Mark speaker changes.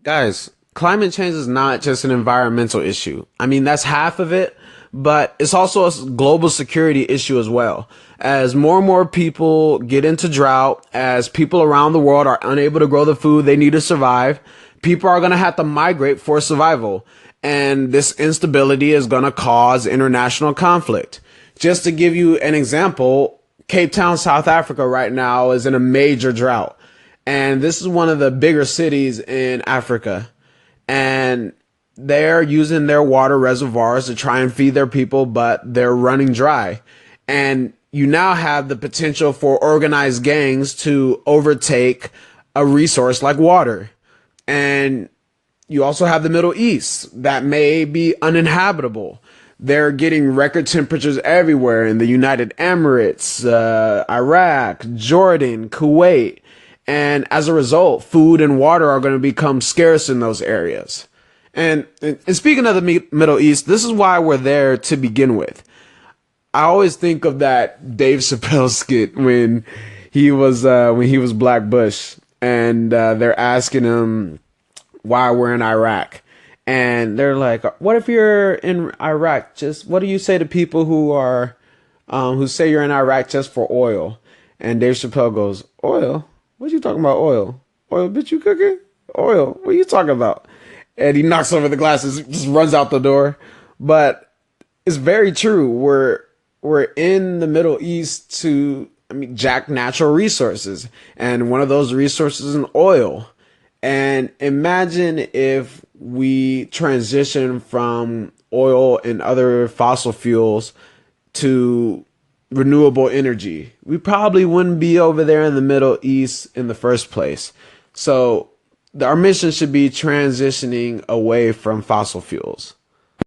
Speaker 1: Guys, climate change is not just an environmental issue. I mean, that's half of it, but it's also a global security issue as well. As more and more people get into drought, as people around the world are unable to grow the food they need to survive, people are going to have to migrate for survival. And this instability is going to cause international conflict. Just to give you an example, Cape Town, South Africa right now is in a major drought. And this is one of the bigger cities in Africa. And they're using their water reservoirs to try and feed their people, but they're running dry. And you now have the potential for organized gangs to overtake a resource like water. And you also have the Middle East that may be uninhabitable. They're getting record temperatures everywhere in the United Emirates, Iraq, Jordan, Kuwait. And as a result, food and water are going to become scarce in those areas. And speaking of the Middle East, this is why we're there to begin with. I always think of that Dave Chappelle skit when he was Black Bush, and they're asking him why we're in Iraq. And they're like, what if you're in Iraq? Just what do you say to people who say you're in Iraq just for oil? And Dave Chappelle goes, oil? What you talking about, oil? Oil, bitch, you cooking? Oil, what are you talking about? And he knocks over the glasses, just runs out the door. But it's very true. We're in the Middle East to, jack natural resources. And one of those resources is oil. And imagine if we transition from oil and other fossil fuels to renewable energy. We probably wouldn't be over there in the Middle East in the first place. So our mission should be transitioning away from fossil fuels.